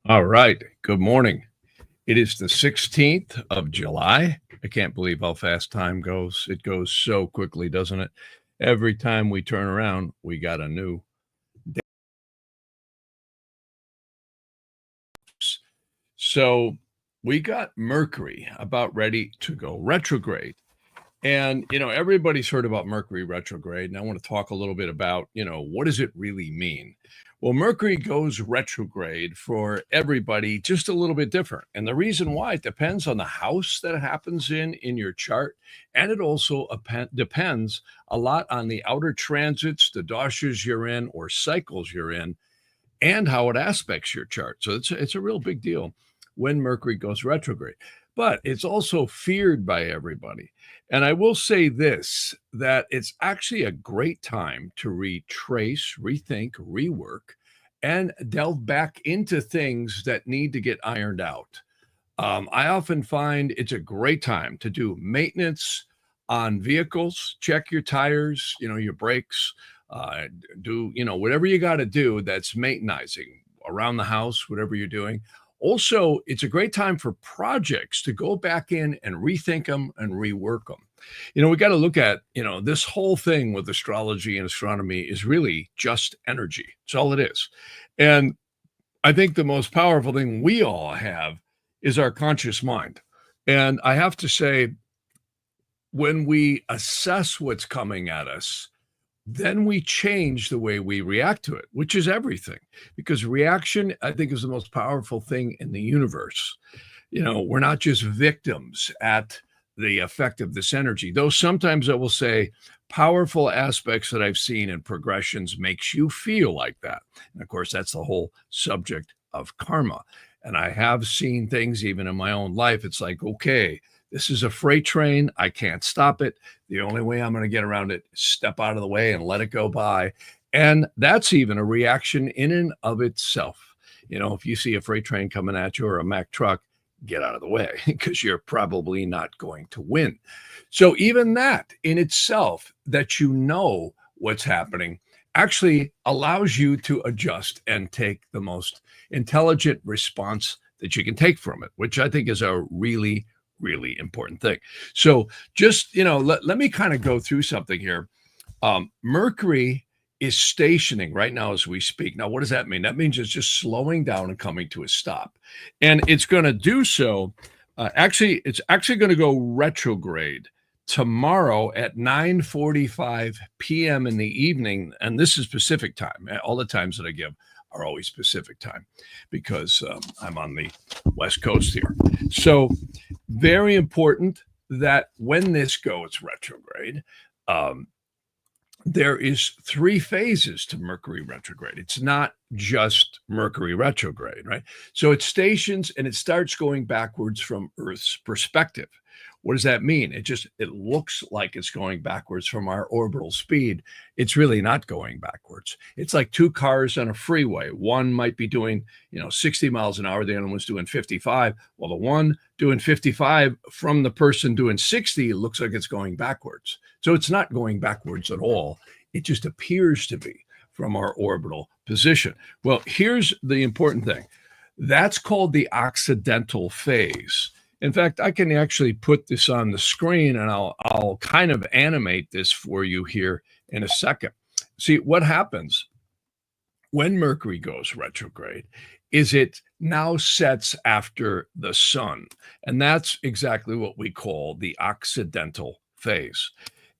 All right. Good morning. It is the 16th of July. I can't believe how fast time goes. It goes so quickly, doesn't it? Every time we turn around, we got a new day. So we got Mercury about ready to go retrograde. And, everybody's heard about Mercury retrograde. And I want to talk a little bit about, what does it really mean? Well, Mercury goes retrograde for everybody just a little bit different. And the reason why, it depends on the house that it happens in your chart. And it also depends a lot on the outer transits, the dashas you're in or cycles you're in, and how it aspects your chart. So it's a real big deal when Mercury goes retrograde. But it's also feared by everybody. And I will say this, that it's actually a great time to retrace, rethink, rework, and delve back into things that need to get ironed out. I often find it's a great time to do maintenance on vehicles, check your tires, your brakes, do, whatever you got to do that's maintenance around the house, whatever you're doing. Also, it's a great time for projects to go back in and rethink them and rework them. We got to look at, this whole thing with astrology and astronomy is really just energy. It's all it is. And I think the most powerful thing we all have is our conscious mind. And I have to say, when we assess what's coming at us, then we change the way we react to it, which is everything. Because reaction, I think, is the most powerful thing in the universe. We're not just victims at the effect of this energy, though sometimes I will say powerful aspects that I've seen in progressions makes you feel like that. And of course, that's the whole subject of karma. And I have seen things even in my own life. It's like, okay, this is a freight train. I can't stop it. The only way I'm going to get around it is step out of the way and let it go by. And that's even a reaction in and of itself. If you see a freight train coming at you or a Mack truck, get out of the way because you're probably not going to win. So even that in itself, that what's happening, actually allows you to adjust and take the most intelligent response that you can take from it, which I think is a really, really important thing. So just, let me kind of go through something here. Mercury is stationing right now as we speak. Now, what does that mean? That means it's just slowing down and coming to a stop. And it's going to do so. It's actually going to go retrograde tomorrow at 9:45 p.m. in the evening. And this is Pacific time. All the times that I give are always Pacific time because I'm on the West Coast here. So very important that when this goes retrograde, there is 3 phases to Mercury retrograde. It's not just Mercury retrograde, right? So it stations and it starts going backwards from Earth's perspective. What does that mean? It looks like it's going backwards from our orbital speed. It's really not going backwards. It's like 2 cars on a freeway. One might be doing, 60 miles an hour. The other one's doing 55. Well, the one doing 55 from the person doing 60 looks like it's going backwards. So it's not going backwards at all. It just appears to be from our orbital position. Well, here's the important thing. That's called the occidental phase. In fact, I can actually put this on the screen and I'll kind of animate this for you here in a second. See, what happens when Mercury goes retrograde is it now sets after the sun. And that's exactly what we call the occidental phase.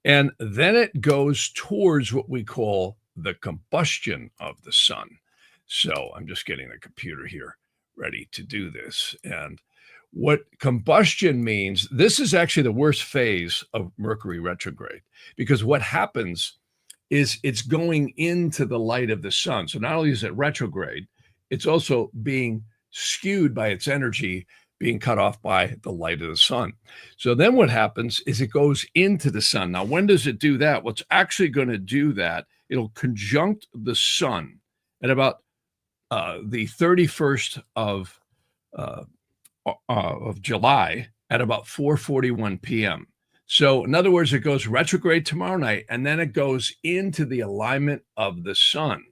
And then it goes towards what we call the combustion of the sun. So I'm just getting the computer here ready to do this. And what combustion means, this is actually the worst phase of Mercury retrograde, because what happens is it's going into the light of the sun. So not only is it retrograde, it's also being skewed by its energy being cut off by the light of the sun. So then what happens is it goes into the sun. Now, when does it do that? What's actually going to do that, it'll conjunct the sun at about the 31st of July at about 4:41 p.m. So in other words, it goes retrograde tomorrow night, and then it goes into the alignment of the sun.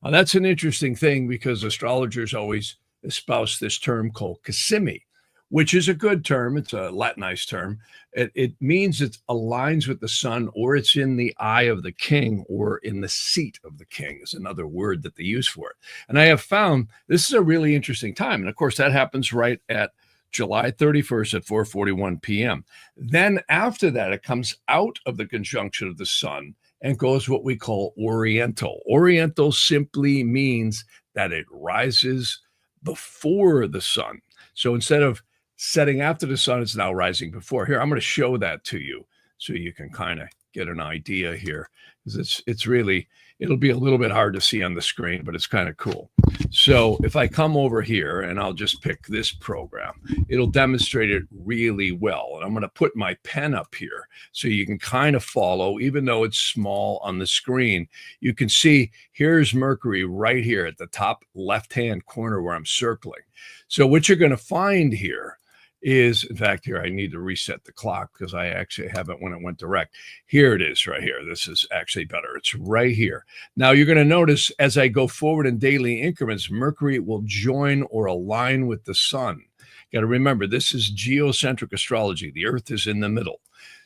Now, that's an interesting thing because astrologers always espouse this term called Cassimi, which is a good term. It's a Latinized term. It means it aligns with the sun, or it's in the eye of the king, or in the seat of the king is another word that they use for it. And I have found this is a really interesting time. And of course, that happens right at July 31st at 4:41 p.m. Then after that, it comes out of the conjunction of the sun and goes what we call Oriental. Oriental simply means that it rises before the sun. So instead of setting after the sun, it's now rising before. Here, I'm going to show that to you so you can kind of get an idea here, because it's really, it'll be a little bit hard to see on the screen, but it's kind of cool. So if I come over here and I'll just pick this program, it'll demonstrate it really well. And I'm going to put my pen up here so you can kind of follow, even though it's small on the screen. You can see here's Mercury right here at the top left-hand corner where I'm circling. So what you're going to find here is, in fact, here I need to reset the clock because I actually have it when it went direct. Here it is right here. This is actually better. It's right here. Now you're going to notice as I go forward in daily increments, Mercury will join or align with the sun. You got to remember, this is geocentric astrology. The Earth is in the middle.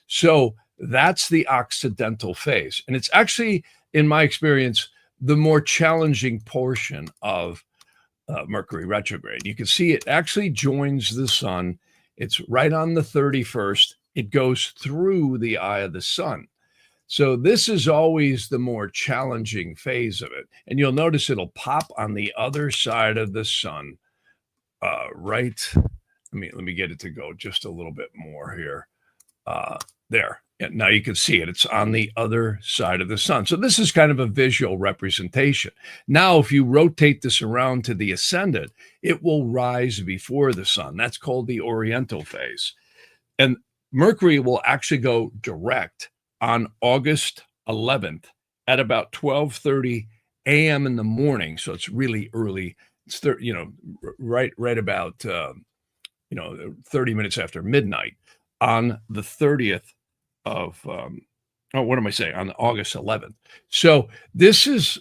So that's the occidental phase. And it's actually, in my experience, the more challenging portion of Mercury retrograde. You can see it actually joins the sun. It's right on the 31st. It goes through the eye of the sun. So this is always the more challenging phase of it. And you'll notice it'll pop on the other side of the sun. Right. Let me get it to go just a little bit more here. There. And now you can see it. It's on the other side of the sun. So this is kind of a visual representation. Now, if you rotate this around to the ascendant, it will rise before the sun. That's called the Oriental phase. And Mercury will actually go direct on August 11th at about 12:30 a.m. in the morning. So it's really early. It's right about 30 minutes after midnight on the 30th of what am I saying? On August 11th. So this is,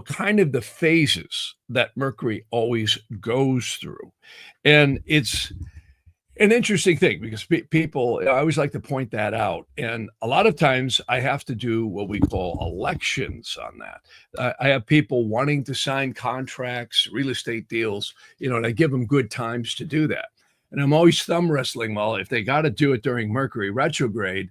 kind of the phases that Mercury always goes through. And it's an interesting thing because people, I always like to point that out. And a lot of times I have to do what we call elections on that. I have people wanting to sign contracts, real estate deals, and I give them good times to do that. And I'm always thumb wrestling. Well, if they got to do it during Mercury retrograde,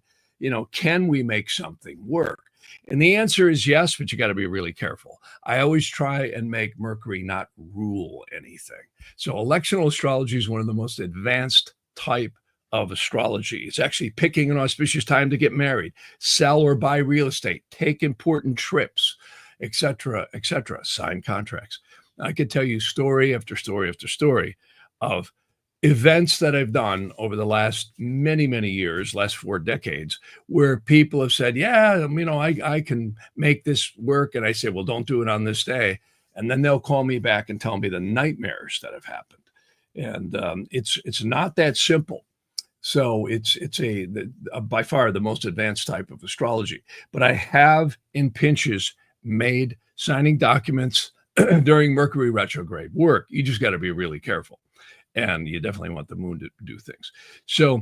can we make something work? And the answer is yes, but you got to be really careful. I always try and make Mercury not rule anything. So electional astrology is one of the most advanced type of astrology. It's actually picking an auspicious time to get married, sell or buy real estate, take important trips, etc., sign contracts. I could tell you story after story after story of events that I've done over the last many, many years, last 4 decades, where people have said, yeah, I can make this work. And I say, well, don't do it on this day. And then they'll call me back and tell me the nightmares that have happened. And it's not that simple. So it's by far the most advanced type of astrology. But I have in pinches made signing documents during Mercury retrograde work. You just got to be really careful. And you definitely want the moon to do things. So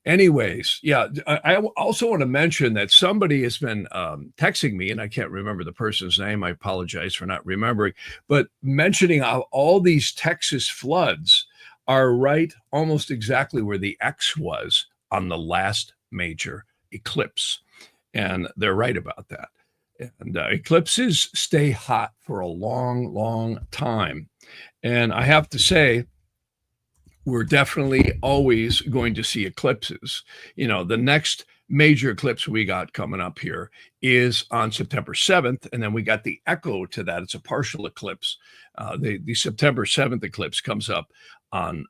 anyways, yeah, I also want to mention that somebody has been texting me, and I can't remember the person's name. I apologize for not remembering, but mentioning how all these Texas floods are right almost exactly where the X was on the last major eclipse. And they're right about that. And eclipses stay hot for a long, long time. And I have to say, we're definitely always going to see eclipses. The next major eclipse we got coming up here is on September 7th. And then we got the echo to that. It's a partial eclipse. The September 7th eclipse comes up on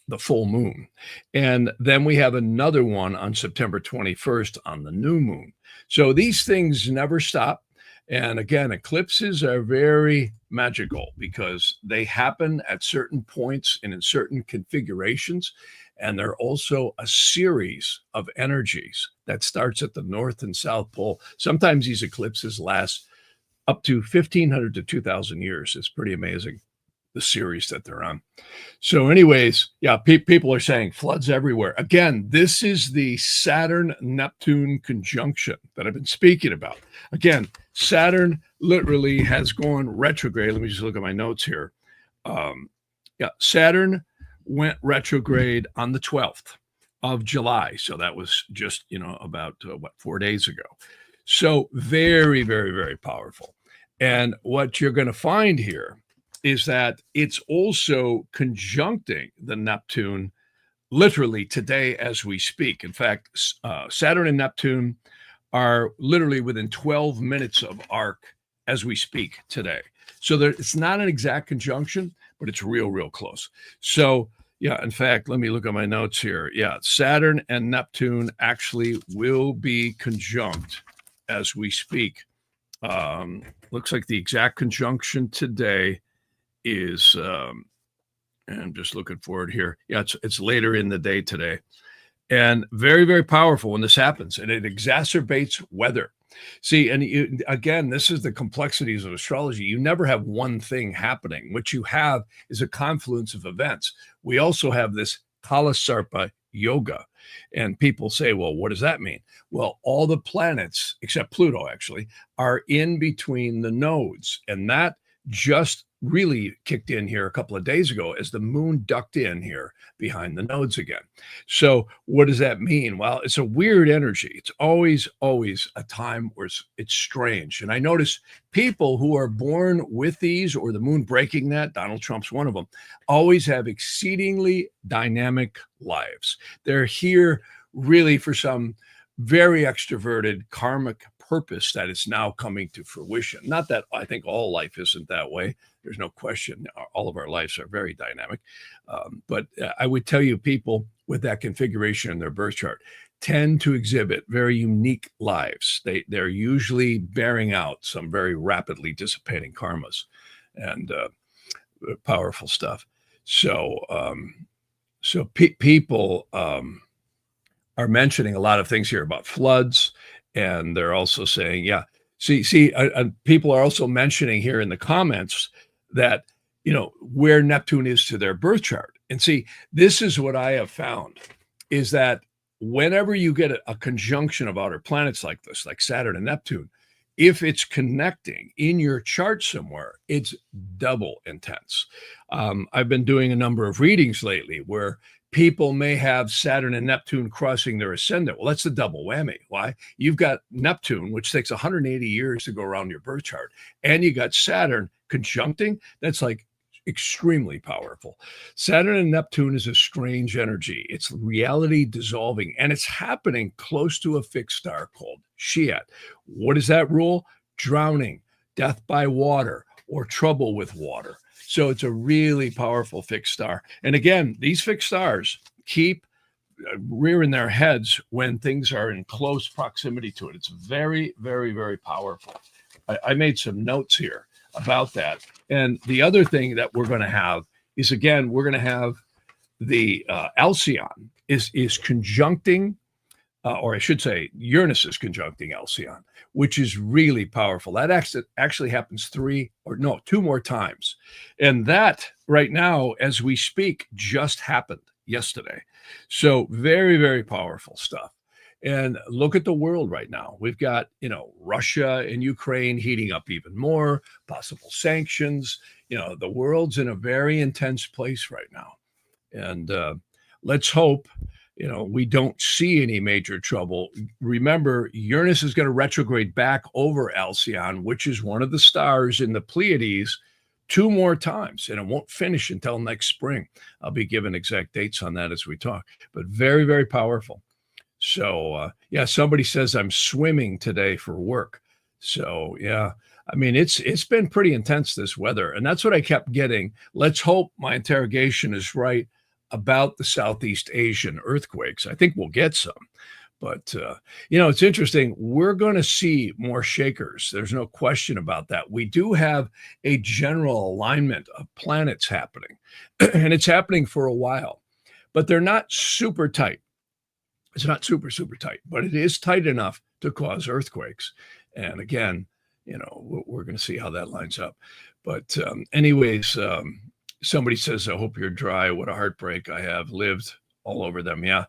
the full moon. And then we have another one on September 21st on the new moon. So these things never stop. And again, eclipses are very magical because they happen at certain points and in certain configurations. And they're also a series of energies that starts at the North and South Pole. Sometimes these eclipses last up to 1,500 to 2,000 years. It's pretty amazing. the series that they're on. So anyways, yeah, people are saying floods everywhere. Again, this is the Saturn-Neptune conjunction that I've been speaking about. Again, Saturn literally has gone retrograde. Let me just look at my notes here. Yeah, Saturn went retrograde on the 12th of July. So that was just, about 4 days ago. So very, very, very powerful. And what you're going to find here is that it's also conjuncting the Neptune literally today as we speak. In fact, Saturn and Neptune are literally within 12 minutes of arc as we speak today. So it's not an exact conjunction, but it's real close. So yeah, in fact, let me look at my notes here. Yeah, Saturn and Neptune actually will be conjunct as we speak. Looks like the exact conjunction today is, I'm just looking for it here. Yeah, it's later in the day today. And very, very powerful when this happens, and it exacerbates weather. See, and again, this is the complexities of astrology. You never have one thing happening. What you have is a confluence of events. We also have this Kalasarpa yoga. And people say, well, what does that mean? Well, all the planets, except Pluto actually, are in between the nodes. And that just really kicked in here a couple of days ago as the moon ducked in here behind the nodes again. So what does that mean? Well, it's a weird energy. It's always a time where it's strange. And I notice people who are born with these or the moon breaking that, Donald Trump's one of them, always have exceedingly dynamic lives. They're here really for some very extroverted karmic purpose that is now coming to fruition. Not that I think all life isn't that way. There's no question. All of our lives are very dynamic. But I would tell you people with that configuration in their birth chart tend to exhibit very unique lives. They're usually bearing out some very rapidly dissipating karmas and powerful stuff. So, people are mentioning a lot of things here about floods. And they're also saying, yeah, people are also mentioning here in the comments that, where Neptune is to their birth chart. And see, this is what I have found is that whenever you get a conjunction of outer planets like this, like Saturn and Neptune, if it's connecting in your chart somewhere, it's double intense. I've been doing a number of readings lately where people may have Saturn and Neptune crossing their ascendant. Well, that's the double whammy. Why? You've got Neptune, which takes 180 years to go around your birth chart, and you got Saturn conjuncting. That's like extremely powerful. Saturn and Neptune is a strange energy. It's reality dissolving, and it's happening close to a fixed star called Shiat. What is that rule? Drowning, death by water, or trouble with water. So it's a really powerful fixed star. And again, these fixed stars keep rearing their heads when things are in close proximity to it. It's very, very, very powerful. I made some notes here about that. And the other thing that we're going to have is, again, we're going to have the Alcyone is conjuncting, or I should say Uranus is conjuncting Alcyone, which is really powerful. That actually happens 2 more times. And that right now, as we speak, just happened yesterday. So very, very powerful stuff. And look at the world right now. We've got, Russia and Ukraine heating up even more, possible sanctions. The world's in a very intense place right now. And let's hope we don't see any major trouble. Remember, Uranus is going to retrograde back over Alcyone, which is one of the stars in the Pleiades, 2 more times, and it won't finish until next spring. I'll be giving exact dates on that as we talk, but very, very powerful. So, somebody says I'm swimming today for work. So, yeah, I mean, it's been pretty intense, this weather, and that's what I kept getting. Let's hope my interrogation is right about the Southeast Asian earthquakes. I think we'll get some. But, it's interesting. We're going to see more shakers. There's no question about that. We do have a general alignment of planets happening, and it's happening for a while. But they're not super tight. It's not super, super tight, but it is tight enough to cause earthquakes. And again, we're going to see how that lines up. But anyways, Somebody says, I hope you're dry. What a heartbreak. I have lived all over them. Yeah.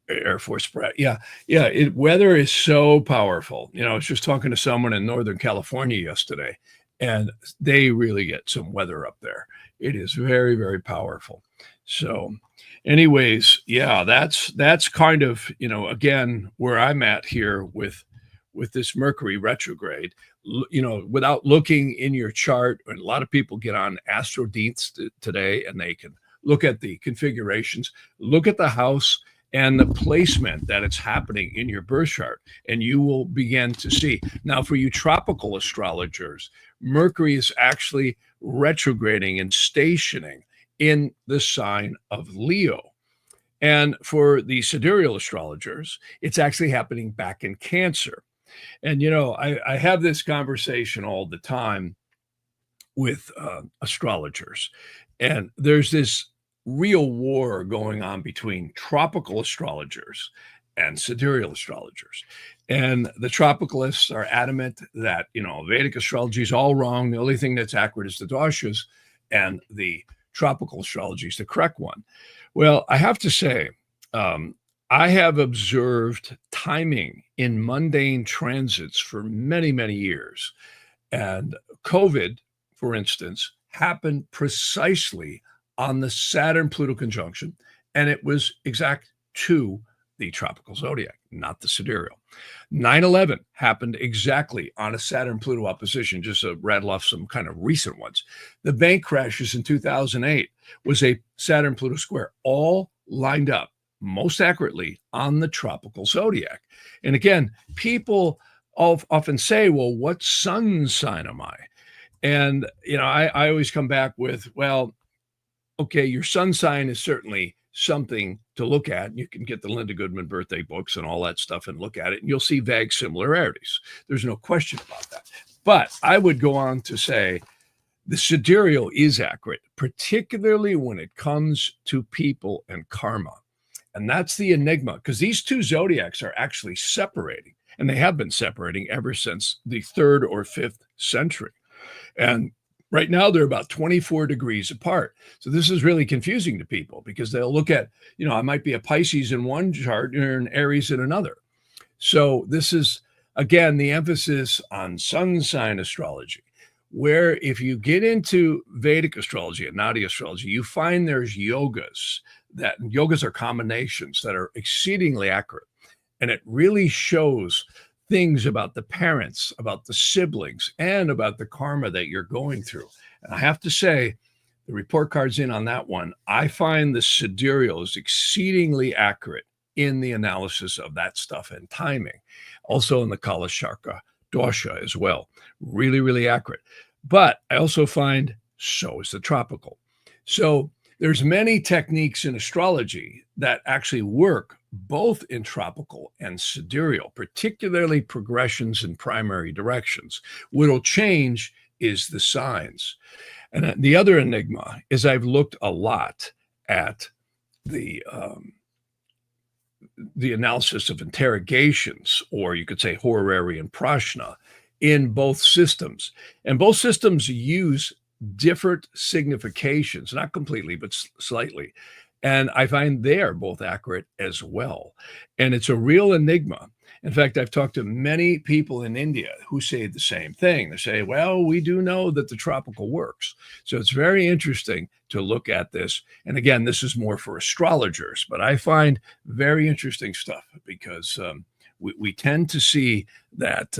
Air Force brat. Yeah. Yeah. Weather is so powerful. I was just talking to someone in Northern California yesterday, and they really get some weather up there. It is very, very powerful. So, anyways, yeah, that's kind of, again, where I'm at here with this Mercury retrograde. Without looking in your chart, and a lot of people get on AstroDeets today, and they can look at the configurations, look at the house and the placement that it's happening in your birth chart, and you will begin to see. Now, for you tropical astrologers, Mercury is actually retrograding and stationing in the sign of Leo. And for the sidereal astrologers, it's actually happening back in Cancer. And, I have this conversation all the time with astrologers, and there's this real war going on between tropical astrologers and sidereal astrologers. And the tropicalists are adamant that, Vedic astrology is all wrong. The only thing that's accurate is the doshas, and the tropical astrology is the correct one. Well, I have to say, I have observed timing in mundane transits for many, many years. And COVID, for instance, happened precisely on the Saturn-Pluto conjunction, and it was exact to the tropical zodiac, not the sidereal. 9/11 happened exactly on a Saturn-Pluto opposition, just to rattle off some kind of recent ones. The bank crashes in 2008 was a Saturn-Pluto square, all lined up most accurately on the tropical zodiac. And again, people often say, well, what sun sign am I? And, I always come back with, well, okay, your sun sign is certainly something to look at. You can get the Linda Goodman birthday books and all that stuff and look at it, and you'll see vague similarities. There's no question about that. But I would go on to say the sidereal is accurate, particularly when it comes to people and karma. And that's the enigma, because these two zodiacs are actually separating, and they have been separating ever since the 3rd or 5th century. And right now, they're about 24 degrees apart. So this is really confusing to people, because they'll look at, I might be a Pisces in one chart and an Aries in another. So this is, again, the emphasis on sun sign astrology, where if you get into Vedic astrology and Nadi astrology, you find there's yogas are combinations that are exceedingly accurate. And it really shows things about the parents, about the siblings, and about the karma that you're going through. And I have to say, the report card's in on that one. I find the sidereal is exceedingly accurate in the analysis of that stuff and timing. Also in the Kalashaka dosha as well. Really, really accurate. But I also find so is the tropical. So there's many techniques in astrology that actually work both in tropical and sidereal, particularly progressions in primary directions. What'll change is the signs. And the other enigma is I've looked a lot at the analysis of interrogations, or you could say horary and prashna, in both systems. And both systems use different significations, not completely, but slightly. And I find they are both accurate as well. And it's a real enigma. In fact, I've talked to many people in India who say the same thing. They say, well, we do know that the tropical works. So it's very interesting to look at this. And again, this is more for astrologers, but I find very interesting stuff, because we tend to see that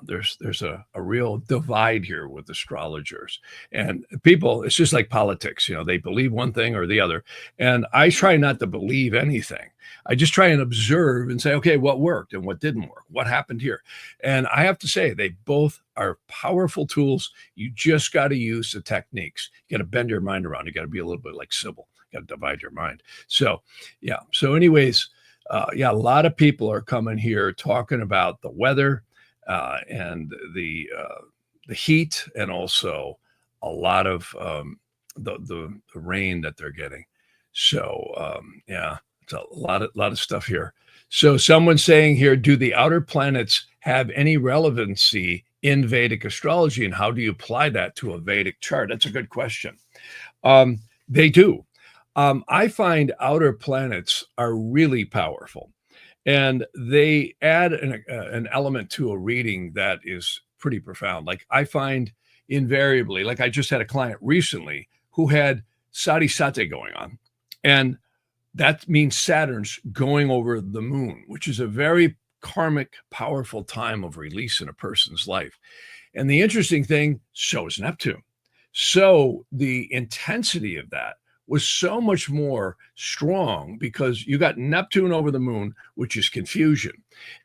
there's a real divide here with astrologers and people. It's just like politics, they believe one thing or the other. And I try not to believe anything. I just try and observe and say, okay, what worked and what didn't work? What happened here? And I have to say, they both are powerful tools. You just got to use the techniques. You got to bend your mind around. You got to be a little bit like Sybil. You got to divide your mind. So, yeah. So anyways, a lot of people are coming here talking about the weather, and the heat, and also a lot of the rain that they're getting. So it's a lot of stuff here. So someone's saying here, do the outer planets have any relevancy in Vedic astrology, and how do you apply that to a Vedic chart? That's a good question. They do. I find outer planets are really powerful, and they add an element to a reading that is pretty profound. Like I find invariably, like I just had a client recently who had Sati Sate going on, and that means Saturn's going over the moon, which is a very karmic, powerful time of release in a person's life. And the interesting thing, so is Neptune. So the intensity of that was so much more strong because you got Neptune over the moon, which is confusion.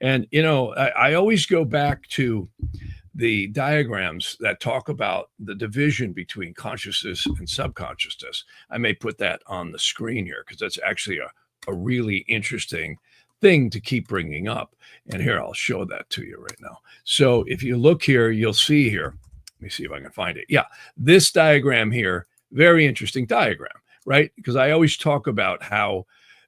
And, I always go back to the diagrams that talk about the division between consciousness and subconsciousness. I may put that on the screen here because that's actually a really interesting thing to keep bringing up. And here, I'll show that to you right now. So if you look here, you'll see here, let me see if I can find it. Yeah, this diagram here, very interesting diagram, right? Because I always talk about how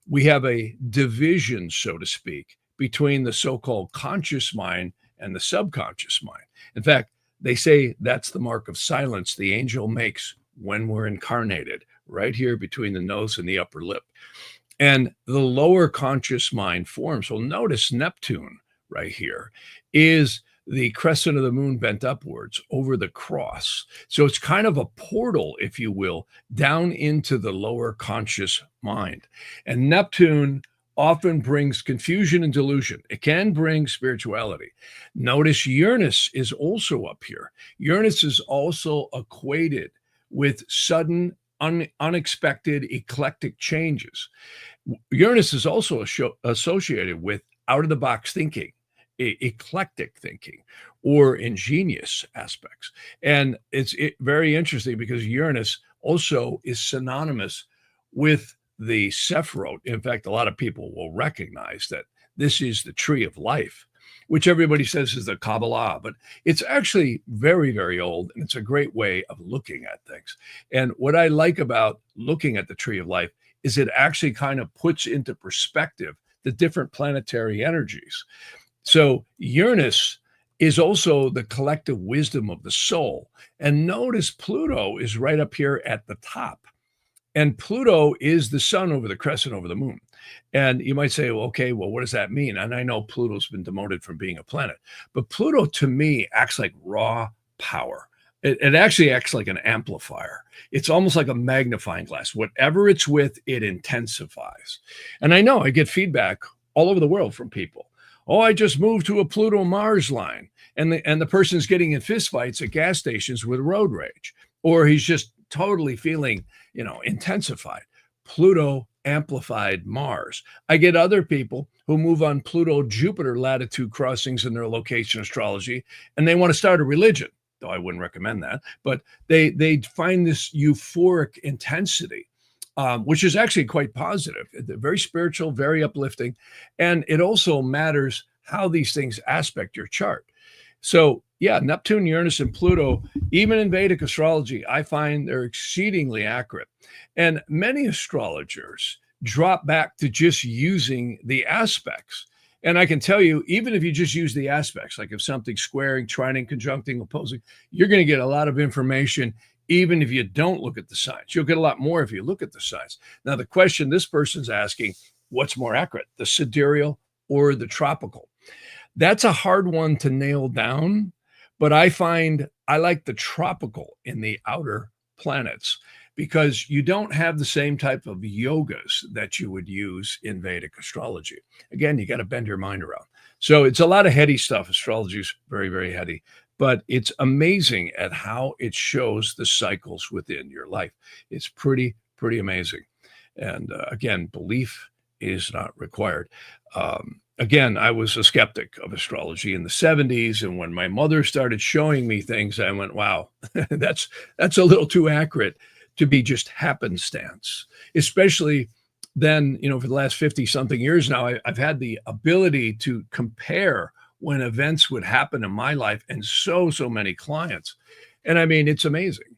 we have a division, so to speak, between the so-called conscious mind and the subconscious mind. In fact, they say that's the mark of silence the angel makes when we're incarnated, right here between the nose and the upper lip. And the lower conscious mind forms. Well, notice Neptune right here is the crescent of the moon bent upwards over the cross. So it's kind of a portal, if you will, down into the lower conscious mind. And Neptune often brings confusion and delusion. It can bring spirituality. Notice Uranus is also up here. Uranus is also equated with sudden, unexpected, eclectic changes. Uranus is also associated with out-of-the-box thinking, eclectic thinking, or ingenious aspects. And it's very interesting because Uranus also is synonymous with the Sephiroth. In fact, a lot of people will recognize that this is the tree of life, which everybody says is the Kabbalah, but it's actually very, very old, and it's a great way of looking at things. And what I like about looking at the tree of life is it actually kind of puts into perspective the different planetary energies. So Uranus is also the collective wisdom of the soul. And notice Pluto is right up here at the top. And Pluto is the sun over the crescent over the moon. And you might say, well, okay, well, what does that mean? And I know Pluto's been demoted from being a planet, but Pluto to me acts like raw power. It actually acts like an amplifier. It's almost like a magnifying glass. Whatever it's with, it intensifies. And I know I get feedback all over the world from people. Oh, I just moved to a Pluto-Mars line. And the person's getting in fistfights at gas stations with road rage. Or he's just totally feeling, intensified. Pluto amplified Mars. I get other people who move on Pluto-Jupiter latitude crossings in their location astrology, and they want to start a religion. Though I wouldn't recommend that, but they find this euphoric intensity, which is actually quite positive, very spiritual, very uplifting. And it also matters how these things aspect your chart. So yeah, Neptune, Uranus, and Pluto, even in Vedic astrology, I find they're exceedingly accurate. And many astrologers drop back to just using the aspects. And I can tell you, even if you just use the aspects, like if something's squaring, trining, conjuncting, opposing, you're going to get a lot of information, even if you don't look at the signs. You'll get a lot more if you look at the signs. Now, the question this person's asking, what's more accurate, the sidereal or the tropical? That's a hard one to nail down, but I find I like the tropical in the outer planets because you don't have the same type of yogas that you would use in Vedic astrology. Again, you got to bend your mind around. So it's a lot of heady stuff. Astrology is very, very heady, but it's amazing at how it shows the cycles within your life. It's pretty amazing. And again, belief is not required. Again, I was a skeptic of astrology in the 70s. And when my mother started showing me things, I went, wow, that's a little too accurate to be just happenstance, especially then, for the last 50 something years now, I've had the ability to compare when events would happen in my life and so many clients. And I mean, it's amazing.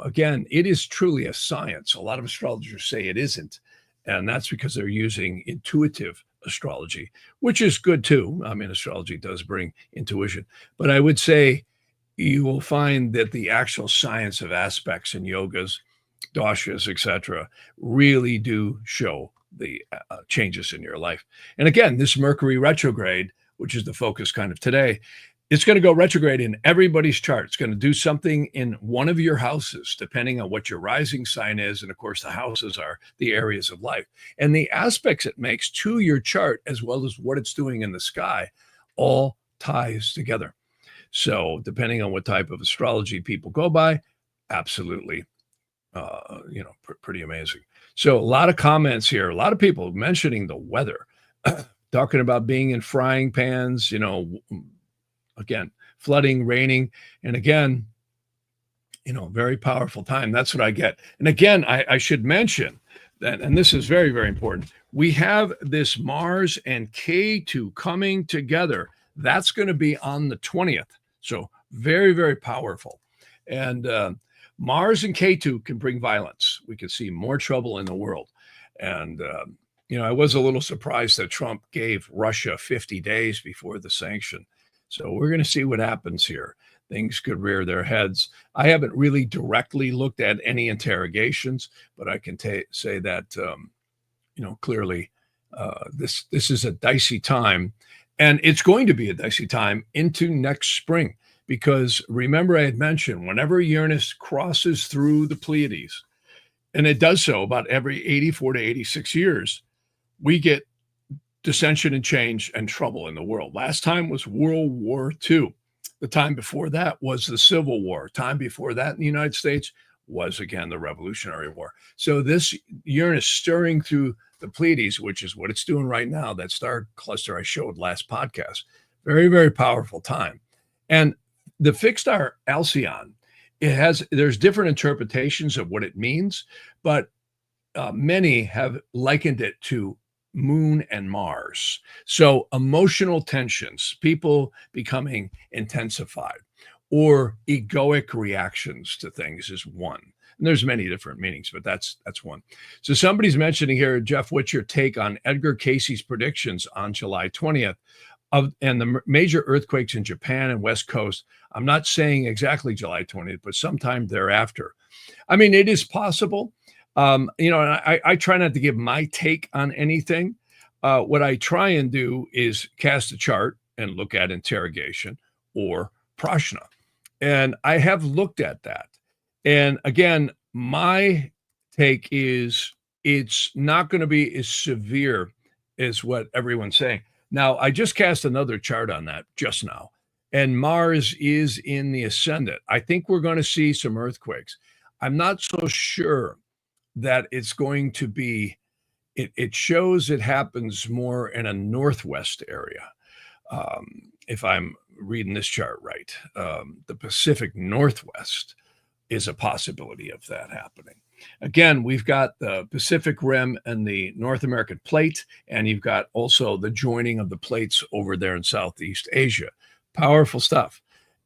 Again, it is truly a science. A lot of astrologers say it isn't. And that's because they're using intuitive astrology, which is good too. I mean, astrology does bring intuition, but I would say you will find that the actual science of aspects and yogas, doshas, etc., really do show the changes in your life. And again, this Mercury retrograde, which is the focus kind of today, it's going to go retrograde in everybody's chart. It's going to do something in one of your houses, depending on what your rising sign is. And of course, the houses are the areas of life. And the aspects it makes to your chart, as well as what it's doing in the sky, all ties together. So depending on what type of astrology people go by, absolutely, pretty amazing. So a lot of comments here, a lot of people mentioning the weather, talking about being in frying pans, again, flooding, raining, and again, very powerful time. That's what I get. And again, I should mention that, and this is very, very important. We have this Mars and Ketu coming together. That's going to be on the 20th. So very, very powerful. And Mars and Ketu can bring violence. We can see more trouble in the world. And, I was a little surprised that Trump gave Russia 50 days before the sanction. So we're going to see what happens here. Things could rear their heads. I haven't really directly looked at any interrogations, but I can say that, clearly this is a dicey time. And it's going to be a dicey time into next spring. Because remember, I had mentioned whenever Uranus crosses through the Pleiades, and it does so about every 84 to 86 years, we get dissension and change and trouble in the world. Last time was World War II. The time before that was the Civil War. Time before that in the United States was, again, the Revolutionary War. So this Uranus stirring through the Pleiades, which is what it's doing right now, that star cluster I showed last podcast, very, very powerful time. And the fixed star Alcyone, there's different interpretations of what it means, but many have likened it to Moon and Mars. So emotional tensions, people becoming intensified, or egoic reactions to things is one. And there's many different meanings, but that's one. So somebody's mentioning here, Jeff, what's your take on Edgar Cayce's predictions on July 20th and the major earthquakes in Japan and West Coast? I'm not saying exactly July 20th, but sometime thereafter. I mean, it is possible. And I try not to give my take on anything. What I try and do is cast a chart and look at interrogation or prashna. And I have looked at that. And again, my take is it's not going to be as severe as what everyone's saying. Now, I just cast another chart on that just now, and Mars is in the ascendant. I think we're going to see some earthquakes. I'm not so sure that it's going to be, it shows it happens more in a northwest area. If I'm reading this chart right, the Pacific Northwest is a possibility of that happening. Again, we've got the Pacific Rim and the North American plate, and you've got also the joining of the plates over there in Southeast Asia. Powerful stuff.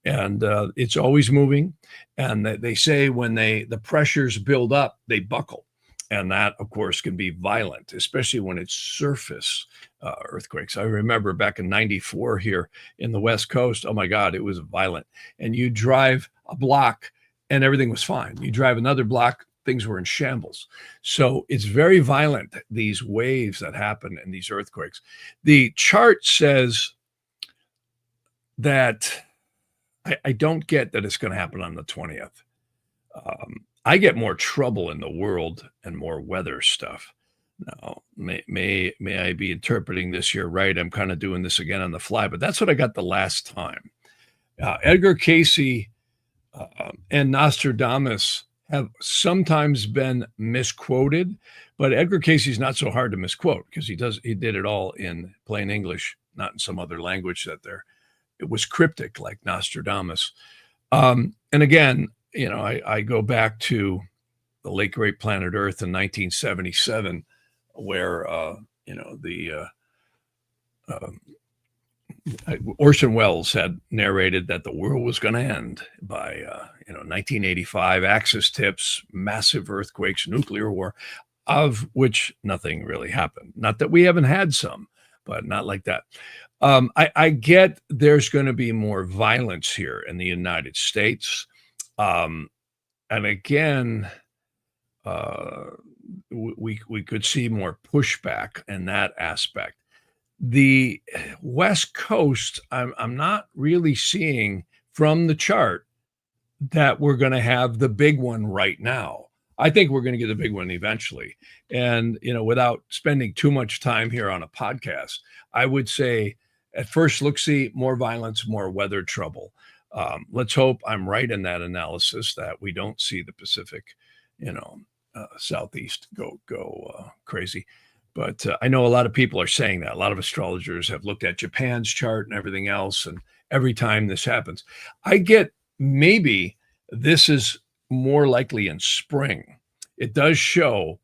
And it's always moving. And they say when the pressures build up, they buckle. And that, of course, can be violent, especially when it's surface earthquakes. I remember back in 94 here in the West Coast, oh my God, it was violent. And you drive a block and everything was fine. You drive another block, things were in shambles. So it's very violent, these waves that happen in these earthquakes. The chart says that I don't get that it's going to happen on the 20th. I get more trouble in the world and more weather stuff. Now, may I be interpreting this here right? I'm kind of doing this again on the fly, but that's what I got the last time. Edgar Cayce and Nostradamus have sometimes been misquoted, but Edgar Cayce's not so hard to misquote because he did it all in plain English, not in some other language it was cryptic like Nostradamus. And again, I go back to the late great planet Earth in 1977, where Orson Welles had narrated that the world was going to end by 1985. Axis tips, massive earthquakes, nuclear war, of which nothing really happened. Not that we haven't had some, but not like that. I get there's going to be more violence here in the United States. Um, and again, uh, we could see more pushback in that aspect. The West Coast, I'm not really seeing from the chart that we're going to have the big one right now. I think we're going to get the big one eventually. And, without spending too much time here on a podcast, I would say at first look, see more violence, more weather trouble. Let's hope I'm right in that analysis that we don't see the Pacific, Southeast go crazy. But I know a lot of people are saying that. A lot of astrologers have looked at Japan's chart and everything else. And every time this happens, I get maybe this is more likely in spring. It does show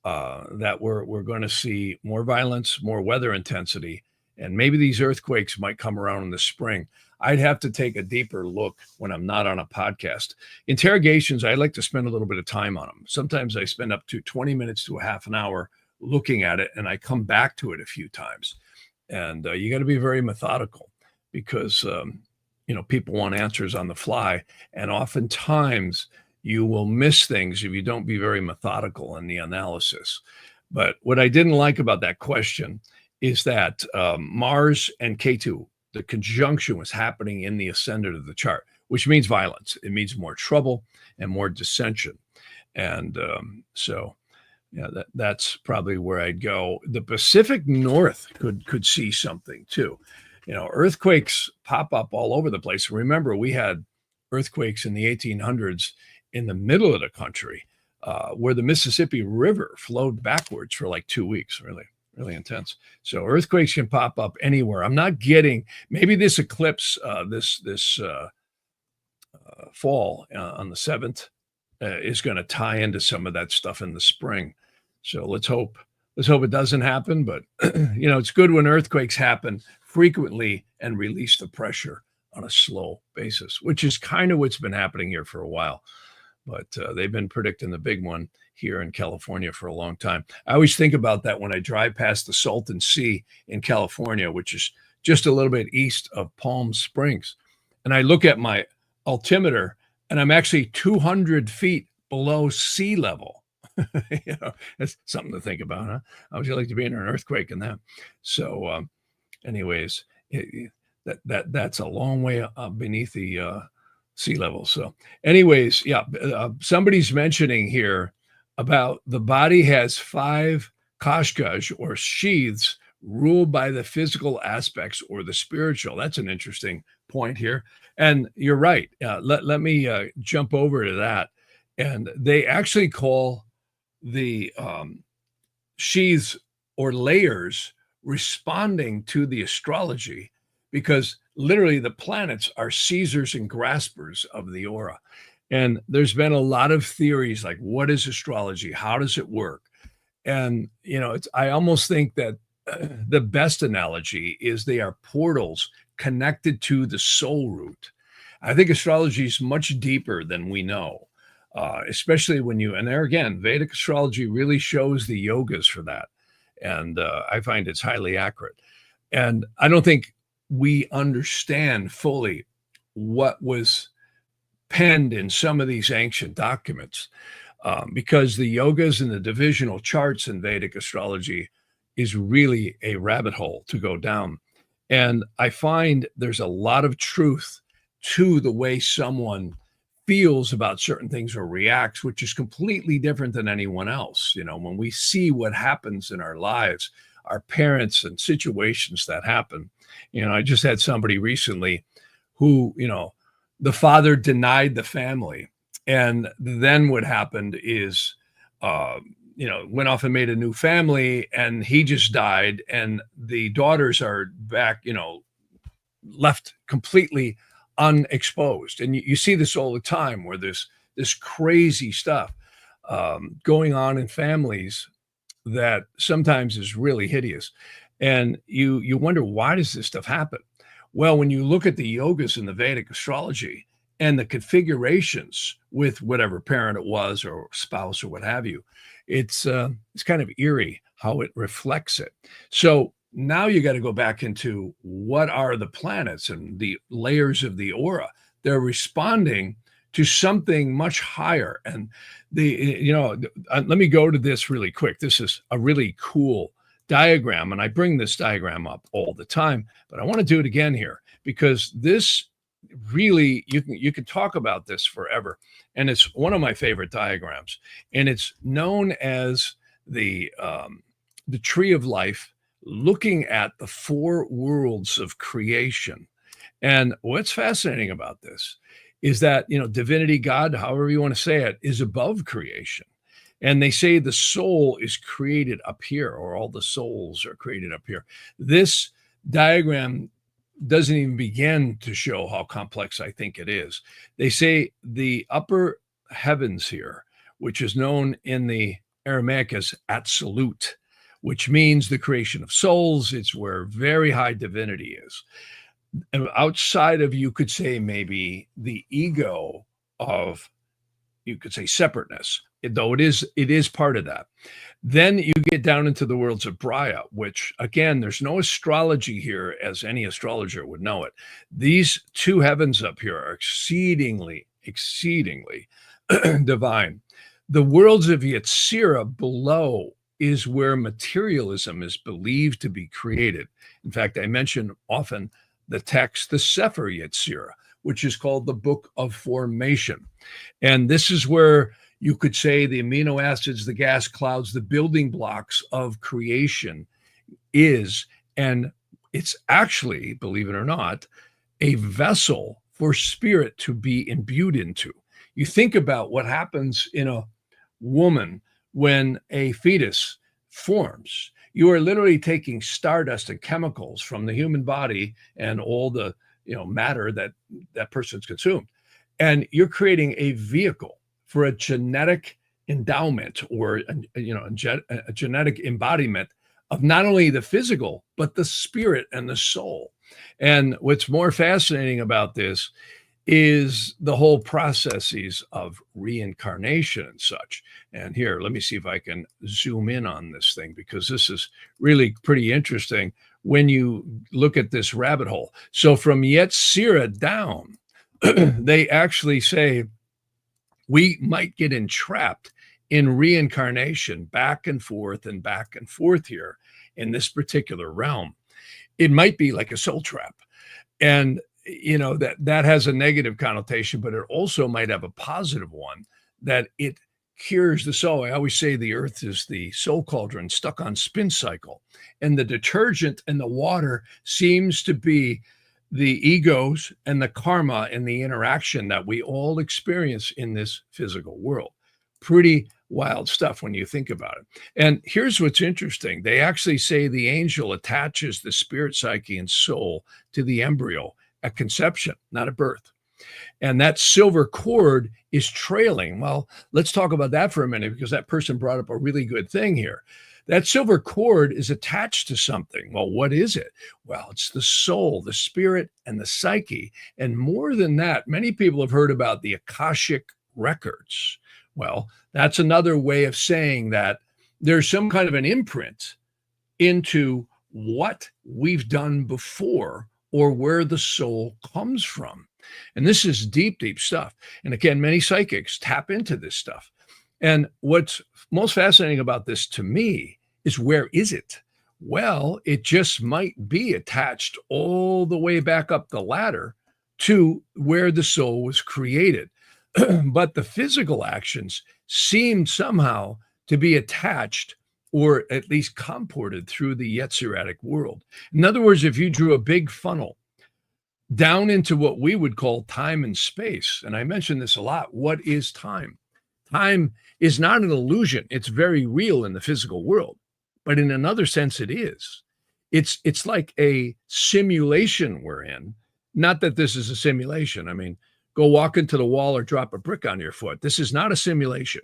that we're going to see more violence, more weather intensity, and maybe these earthquakes might come around in the spring. I'd have to take a deeper look when I'm not on a podcast. Interrogations, I like to spend a little bit of time on them. Sometimes I spend up to 20 minutes to a half an hour looking at it, and I come back to it a few times. And you got to be very methodical because people want answers on the fly, and oftentimes you will miss things if you don't be very methodical in the analysis. But what I didn't like about that question is that Mars and Ketu, the conjunction was happening in the ascendant of the chart, which means violence. It means more trouble and more dissension. And that's probably where I'd go. The Pacific North could see something too. Earthquakes pop up all over the place. Remember, we had earthquakes in the 1800s in the middle of the country where the Mississippi River flowed backwards for like 2 weeks, really intense. So earthquakes can pop up anywhere. I'm not getting, maybe this eclipse, this fall on the 7th is going to tie into some of that stuff in the spring. So let's hope it doesn't happen. But, it's good when earthquakes happen frequently and release the pressure on a slow basis, which is kind of what's been happening here for a while. But they've been predicting the big one here in California for a long time. I always think about that when I drive past the Salton Sea in California, which is just a little bit east of Palm Springs. And I look at my altimeter and I'm actually 200 feet below sea level. That's something to think about, huh? How would you like to be in an earthquake in that? So anyways, that's a long way up beneath the sea level. So anyways, somebody's mentioning here about the body has 5 kashkash or sheaths ruled by the physical aspects or the spiritual. That's an interesting point here. And you're right. Let me jump over to that. And they actually call the sheaths or layers responding to the astrology, because literally the planets are seizers and graspers of the aura. And there's been a lot of theories like, what is astrology? How does it work? And, I almost think that the best analogy is they are portals connected to the soul root. I think astrology is much deeper than we know, especially when and there again, Vedic astrology really shows the yogas for that. And I find it's highly accurate. And I don't think we understand fully what was penned in some of these ancient documents, because the yogas and the divisional charts in Vedic astrology is really a rabbit hole to go down. And I find there's a lot of truth to the way someone feels about certain things or reacts, which is completely different than anyone else. When we see what happens in our lives, our parents and situations that happen. I just had somebody recently who, the father denied the family. And then what happened is, went off and made a new family, and he just died. And the daughters are back, left completely unexposed. And you see this all the time where there's this crazy stuff going on in families that sometimes is really hideous. And you wonder, why does this stuff happen? Well, when you look at the yogas in the Vedic astrology and the configurations with whatever parent it was or spouse or what have you, it's kind of eerie how it reflects it. So now you got to go back into what are the planets and the layers of the aura. They're responding to something much higher. And let me go to this really quick. This is a really cool diagram, and I bring this diagram up all the time, but I want to do it again here because this really, you can talk about this forever. And it's one of my favorite diagrams, and it's known as the tree of life, looking at the four worlds of creation. And what's fascinating about this is that, divinity, God, however you want to say it, is above creation. And they say the soul is created up here, or all the souls are created up here. This diagram doesn't even begin to show how complex I think it is. They say the upper heavens here, which is known in the Aramaic as absolute, which means the creation of souls. It's where very high divinity is. And outside of, you could say, maybe the ego of, you could say, separateness, though it is part of that. Then you get down into the worlds of Braya, which, again, there's no astrology here as any astrologer would know it. These two heavens up here are exceedingly divine. The worlds of Yetzirah below is where materialism is believed to be created. In fact, I mention often the text, the Sefer Yetzirah, which is called the Book of Formation. And this is where you could say the amino acids, the gas clouds, the building blocks of creation is. And it's actually, believe it or not, a vessel for spirit to be imbued into. You think about what happens in a woman when a fetus forms. You are literally taking stardust and chemicals from the human body and all the matter that person's consumed, and you're creating a vehicle for a genetic endowment, or a genetic embodiment of not only the physical but the spirit and the soul. And what's more fascinating about this is the whole processes of reincarnation and such. And here, let me see if I can zoom in on this thing, because this is really pretty interesting when you look at this rabbit hole. So from Yetzirah down, they actually say we might get entrapped in reincarnation back and forth here in this particular realm. It might be like a soul trap. And that has a negative connotation, but it also might have a positive one, that it cures the soul. I always say the earth is the soul cauldron stuck on spin cycle, and the detergent and the water seems to be the egos and the karma and the interaction that we all experience in this physical world. Pretty wild stuff when you think about it. And here's what's interesting. They actually say the angel attaches the spirit, psyche, and soul to the embryo at conception, not at birth. And that silver cord is trailing. Well, let's talk about that for a minute, because that person brought up a really good thing here. That silver cord is attached to something. Well, what is it? Well, it's the soul, the spirit, and the psyche. And more than that, many people have heard about the Akashic records. Well, that's another way of saying that there's some kind of an imprint into what we've done before, or where the soul comes from. And this is deep, deep stuff. And again, many psychics tap into this stuff. And what's most fascinating about this to me is, where is it? Well, it just might be attached all the way back up the ladder to where the soul was created. But the physical actions seem somehow to be attached, or at least comported, through the Yetziratic world. In other words, if you drew a big funnel down into what we would call time and space, and I mention this a lot, what is time? Time is not an illusion. It's very real in the physical world, but in another sense it is. It's like a simulation we're in. Not that this is a simulation. I mean, go walk into the wall or drop a brick on your foot. This is not a simulation.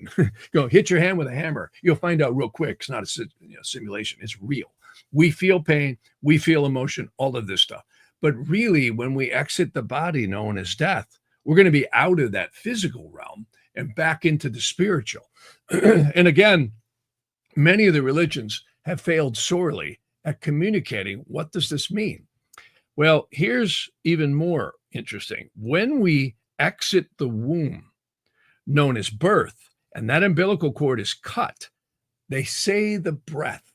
Go hit your hand with a hammer. You'll find out real quick it's not a simulation. It's real. We feel pain. We feel emotion, all of this stuff. But really, when we exit the body known as death, we're going to be out of that physical realm and back into the spiritual. And again, many of the religions have failed sorely at communicating. What does this mean? Well, here's even more interesting. When we exit the womb, known as birth, and that umbilical cord is cut, they say the breath.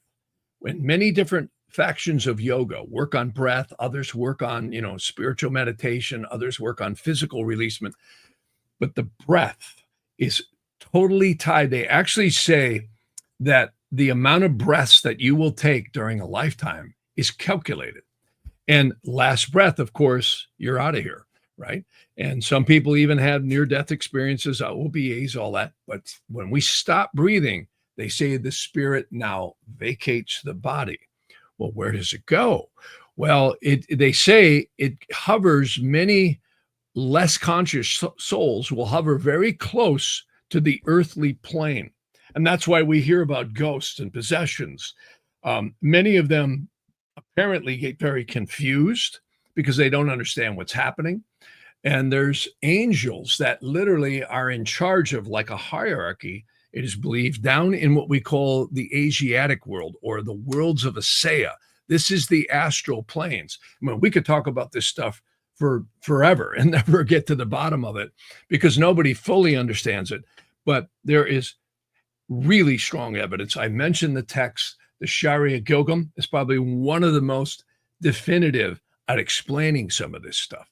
When many different factions of yoga work on breath, others work on, spiritual meditation, others work on physical releasement, but the breath is totally tied. They actually say that the amount of breaths that you will take during a lifetime is calculated. And last breath, of course, you're out of here, right? And some people even have near-death experiences, OBAs, all that. But when we stop breathing, they say the spirit now vacates the body. Well, where does it go? Well, they say it hovers. Many less conscious souls will hover very close to the earthly plane. And that's why we hear about ghosts and possessions. Many of them apparently get very confused because they don't understand what's happening. And there's angels that literally are in charge of, like a hierarchy, it is believed, down in what we call the Asiatic world, or the worlds of Asaya. This is the astral planes. I mean, we could talk about this stuff for forever and never get to the bottom of it because nobody fully understands it. But there is really strong evidence. I mentioned the text. The Shahara Gilgum is probably one of the most definitive at explaining some of this stuff.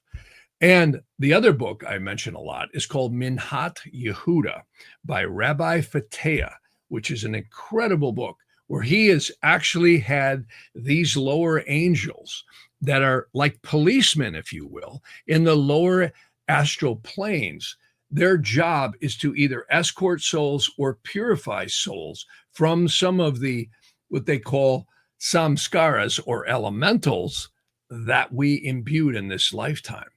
And the other book I mention a lot is called Minhat Yehuda by Rabbi Fatea, which is an incredible book where he has actually had these lower angels that are like policemen, if you will, in the lower astral planes. Their job is to either escort souls or purify souls from some of the what they call samskaras, or elementals, that we imbued in this lifetime.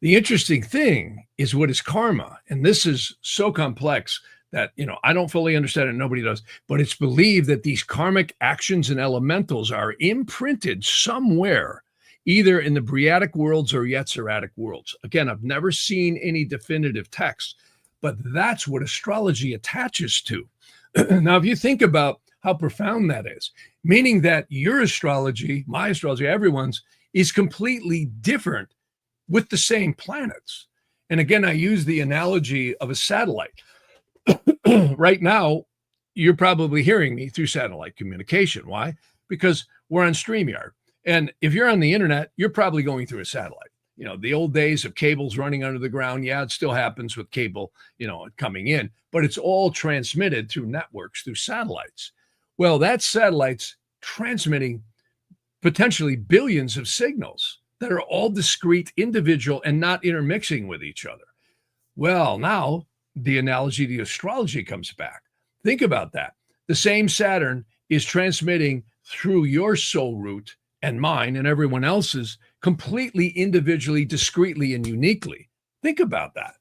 The interesting thing is what is karma. And this is so complex that, I don't fully understand it. Nobody does. But it's believed that these karmic actions and elementals are imprinted somewhere, either in the Briatic worlds or Yetziratic worlds. Again, I've never seen any definitive text, but that's what astrology attaches to. Now, if you think about how profound that is, meaning that your astrology, my astrology, everyone's, is completely different with the same planets. And again, I use the analogy of a satellite. Right now, you're probably hearing me through satellite communication. Why? Because we're on StreamYard. And if you're on the internet, you're probably going through a satellite. The old days of cables running under the ground, yeah, it still happens with cable, coming in, but it's all transmitted through networks, through satellites. Well, that satellite's transmitting potentially billions of signals that are all discrete, individual, and not intermixing with each other. Well, now the analogy to astrology comes back. Think about that. The same Saturn is transmitting through your soul root and mine and everyone else's completely individually, discreetly, and uniquely. Think about that.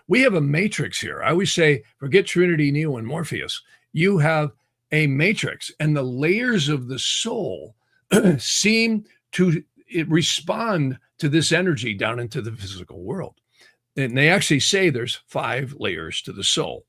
We have a matrix here. I always say, forget Trinity, Neo, and Morpheus. You have a matrix, and the layers of the soul seem to respond to this energy down into the physical world. And they actually say there's 5 layers to the soul.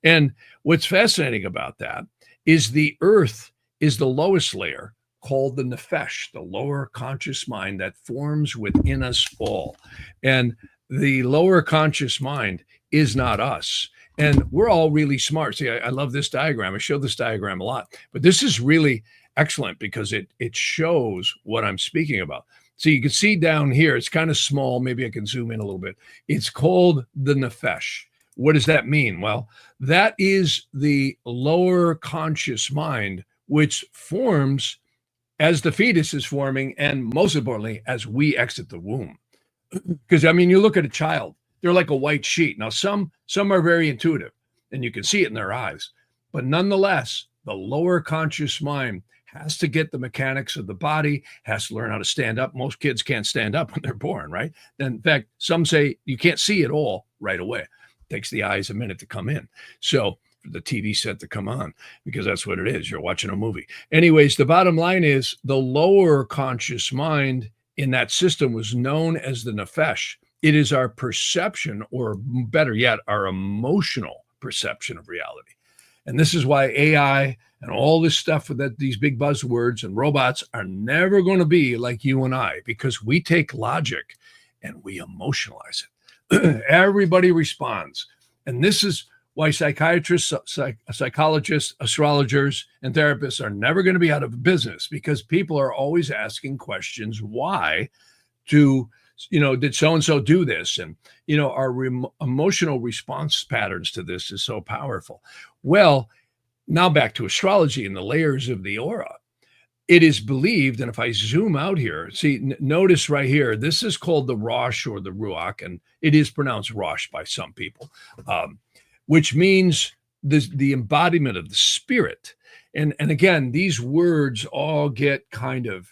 And what's fascinating about that is the earth is the lowest layer, called the Nephesh, the lower conscious mind that forms within us all. And the lower conscious mind is not us. And we're all really smart. See, I love this diagram. I show this diagram a lot, but this is really excellent because it shows what I'm speaking about. So you can see down here, it's kind of small. Maybe I can zoom in a little bit. It's called the Nephesh. What does that mean? Well, that is the lower conscious mind, which forms as the fetus is forming, and most importantly, as we exit the womb. Because, you look at a child, they're like a white sheet. Now, some are very intuitive, and you can see it in their eyes. But nonetheless, the lower conscious mind has to get the mechanics of the body, has to learn how to stand up. Most kids can't stand up when they're born, right? And in fact, some say you can't see it all right away. It takes the eyes a minute to come in. So for the TV set to come on, because that's what it is. You're watching a movie. Anyways, the bottom line is the lower conscious mind in that system was known as the Nephesh. It is our perception, or better yet, our emotional perception of reality. And this is why AI and all this stuff with these big buzzwords and robots are never going to be like you and I, because we take logic and we emotionalize it. Everybody responds. And this is why psychiatrists, psychologists, astrologers, and therapists are never going to be out of business, because people are always asking questions. Why did so-and-so do this? And, our emotional response patterns to this is so powerful. Well, now back to astrology and the layers of the aura. It is believed, and if I zoom out here, see, notice right here, this is called the Rosh or the Ruach, and it is pronounced Rosh by some people, which means the embodiment of the spirit. And again, these words all get kind of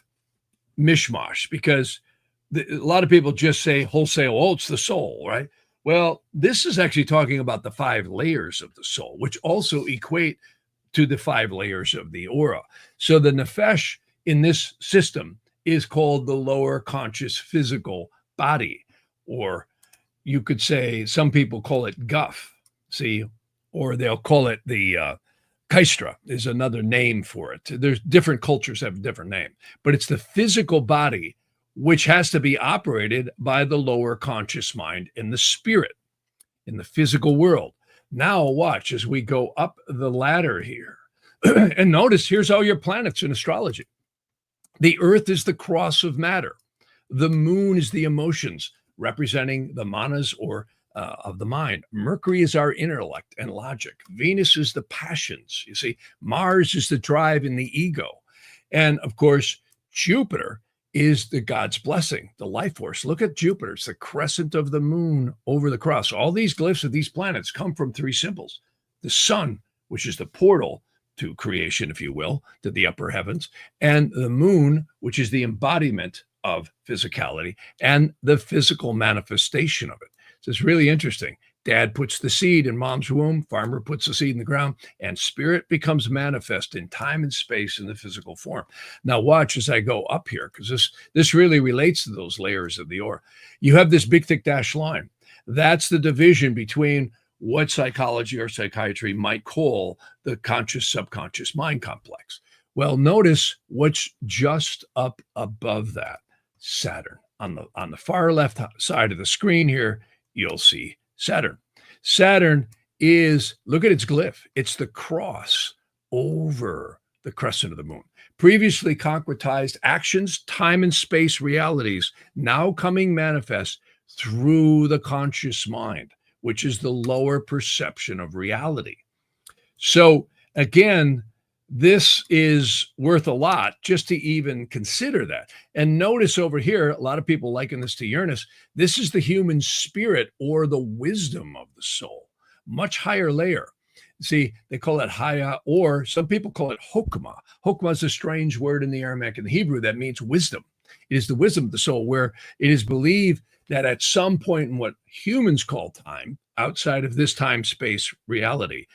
mishmash, because a lot of people just say wholesale, oh, it's the soul, right? Well, this is actually talking about the 5 layers of the soul, which also equate to the 5 layers of the aura. So the Nephesh in this system is called the lower conscious physical body, or you could say, some people call it guff, see, or they'll call it the Kaistra is another name for it. There's different cultures have a different name, but it's the physical body which has to be operated by the lower conscious mind and the spirit in the physical world. Now watch as we go up the ladder here. And notice, here's all your planets in astrology. The earth is the cross of matter. The moon is the emotions, representing the manas or of the mind. Mercury is our intellect and logic. Venus is the passions. You see, Mars is the drive in the ego. And of course, Jupiter is the God's blessing, the life force. Look at Jupiter. It's the crescent of the moon over the cross. All these glyphs of these planets come from 3 symbols. The sun, which is the portal to creation, if you will, to the upper heavens, and the moon, which is the embodiment of physicality and the physical manifestation of it. So it's really interesting. Dad puts the seed in mom's womb, farmer puts the seed in the ground, and spirit becomes manifest in time and space in the physical form. Now watch as I go up here, because this really relates to those layers of the aura. You have this big, thick dashed line. That's the division between what psychology or psychiatry might call the conscious, subconscious mind complex. Well, notice what's just up above that. Saturn. On the far left side of the screen here, you'll see Saturn. Saturn is, look at its glyph. It's the cross over the crescent of the moon. Previously concretized actions, time and space realities, now coming manifest through the conscious mind, which is the lower perception of reality. So again, this is worth a lot just to even consider that. And notice over here, a lot of people liken this to Uranus. This is the human spirit or the wisdom of the soul, much higher layer. See, they call it Haya, or some people call it Hokmah. Hokmah is a strange word in the Aramaic and the Hebrew that means wisdom. It is the wisdom of the soul, where it is believed that at some point in what humans call time, outside of this time-space reality,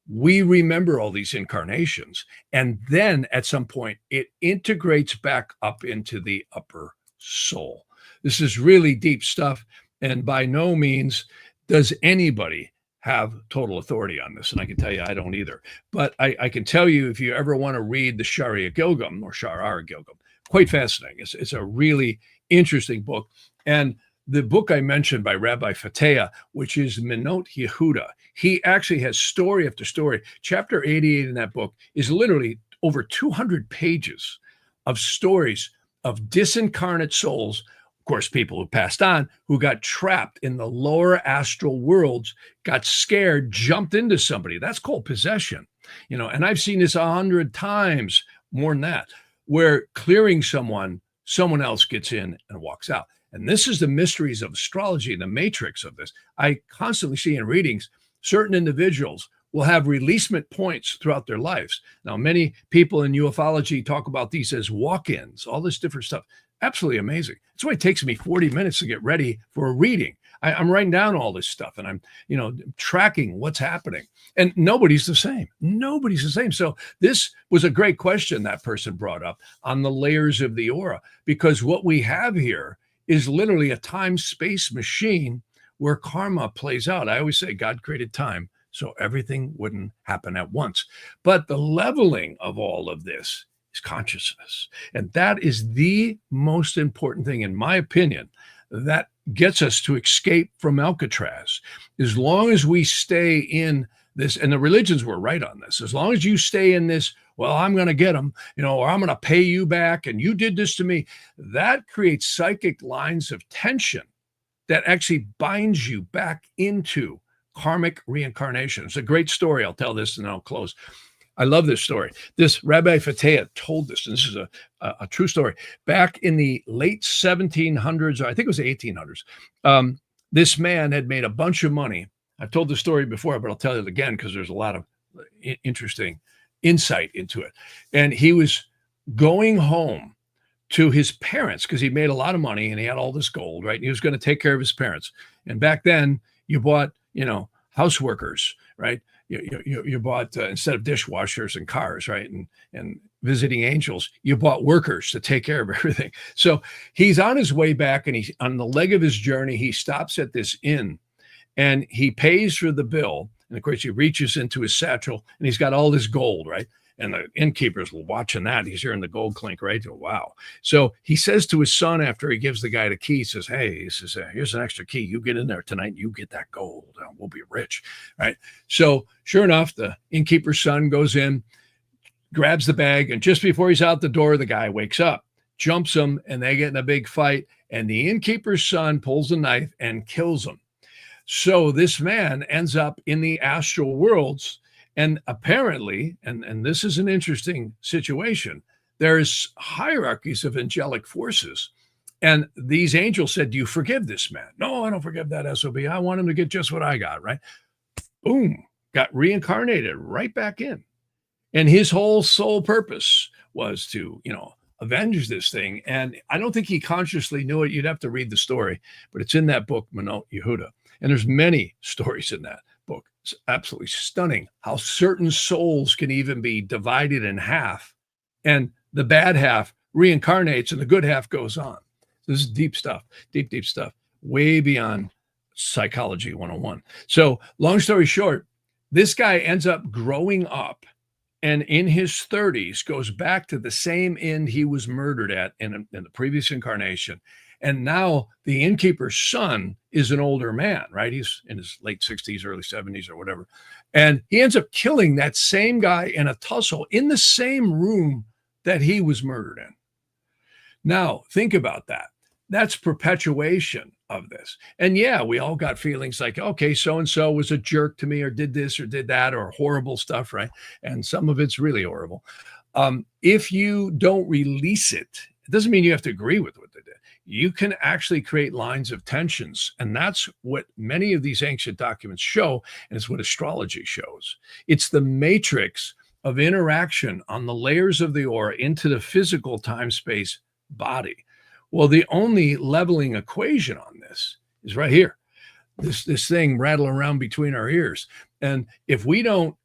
we remember all these incarnations, and then at some point it integrates back up into the upper soul. This is really deep stuff, and by no means does anybody have total authority on this. And I can tell you, I don't either. But I can tell you, if you ever want to read the Shahara Gilgum or Shahara Gilgum, quite fascinating. It's a really interesting book. And the book I mentioned by Rabbi Fatea, which is Minot Yehuda, he actually has story after story. Chapter 88 in that book is literally over 200 pages of stories of disincarnate souls, of course, people who passed on, who got trapped in the lower astral worlds, got scared, jumped into somebody. That's called possession. And I've seen this 100 times, more than that, where clearing someone else gets in and walks out. And this is the mysteries of astrology, the matrix of this. I constantly see in readings, certain individuals will have releasement points throughout their lives. Now, many people in ufology talk about these as walk-ins, all this different stuff. Absolutely amazing. That's why it takes me 40 minutes to get ready for a reading. I'm writing down all this stuff, and I'm, tracking what's happening. And nobody's the same. Nobody's the same. So this was a great question that person brought up on the layers of the aura, because what we have here is literally a time-space machine where karma plays out. I always say God created time, so everything wouldn't happen at once. But the leveling of all of this is consciousness. And that is the most important thing, in my opinion, that gets us to escape from Alcatraz. As long as we stay in this, and the religions were right on this, as long as you stay in this, well, I'm going to get them, or I'm going to pay you back, and you did this to me, that creates psychic lines of tension that actually binds you back into karmic reincarnation. It's a great story. I'll tell this and I'll close. I love this story. This Rabbi Fateh told this, and this is a true story. Back in the late 1700s, or I think it was the 1800s, this man had made a bunch of money. I've told the story before, but I'll tell it again because there's a lot of interesting insight into it. And he was going home to his parents because he made a lot of money and he had all this gold, right? And he was going to take care of his parents. And back then, you bought, house workers, right? You bought instead of dishwashers and cars, right? And visiting angels, you bought workers to take care of everything. So he's on his way back, and he's on the leg of his journey. He stops at this inn, and he pays for the bill. And of course, he reaches into his satchel, and he's got all this gold, right? And the innkeepers were watching that. He's hearing the gold clink, right? Oh, wow. So he says to his son after he gives the guy the key, he says, hey, here's an extra key. You get in there tonight, you get that gold. We'll be rich, right? So sure enough, the innkeeper's son goes in, grabs the bag, and just before he's out the door, the guy wakes up, jumps him, and they get in a big fight. And the innkeeper's son pulls a knife and kills him. So this man ends up in the astral worlds. And apparently, and this is an interesting situation, there's hierarchies of angelic forces. And these angels said, do you forgive this man? No, I don't forgive that SOB. I want him to get just what I got, right? Boom, got reincarnated right back in. And his whole sole purpose was to, avenge this thing. And I don't think he consciously knew it. You'd have to read the story, but it's in that book, Manot Yehuda. And there's many stories in that book. It's absolutely stunning how certain souls can even be divided in half, and the bad half reincarnates and the good half goes on. This is deep stuff, deep stuff, way beyond psychology 101. So long story short, this guy ends up growing up, and in his 30s goes back to the same inn he was murdered at in the previous incarnation. And now the innkeeper's son is an older man, right? He's in his late 60s, early 70s or whatever. And he ends up killing that same guy in a tussle in the same room that he was murdered in. Now, think about that. That's perpetuation of this. And yeah, we all got feelings like, okay, so-and-so was a jerk to me or did this or did that or horrible stuff, right? And some of it's really horrible. If you don't release it, it doesn't mean you have to agree with what they did. You can actually create lines of tensions. And that's what many of these ancient documents show. And it's what astrology shows. It's the matrix of interaction on the layers of the aura into the physical time-space body. Well, the only leveling equation on this is right here. This thing rattling around between our ears. And if we don't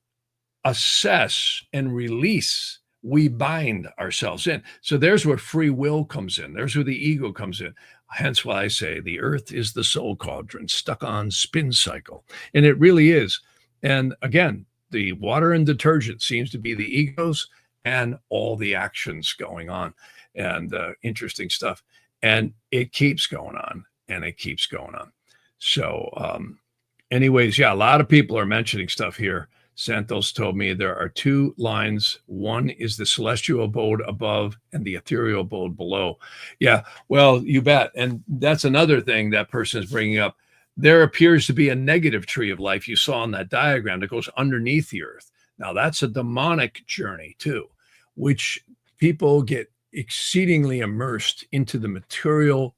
assess and release, we bind ourselves in. So there's where free will comes in. There's where the ego comes in. Hence why I say the earth is the soul cauldron stuck on spin cycle. And it really is. And again, the water and detergent seems to be the egos and all the actions going on, and interesting stuff. And it keeps going on and it keeps going on. So anyways, yeah, a lot of people are mentioning stuff here. Santos told me there are two lines. One is the celestial abode above and the ethereal abode below. Yeah, well, you bet. And that's another thing that person is bringing up. There appears to be a negative tree of life you saw in that diagram that goes underneath the earth. Now, that's a demonic journey too, which people get exceedingly immersed into the material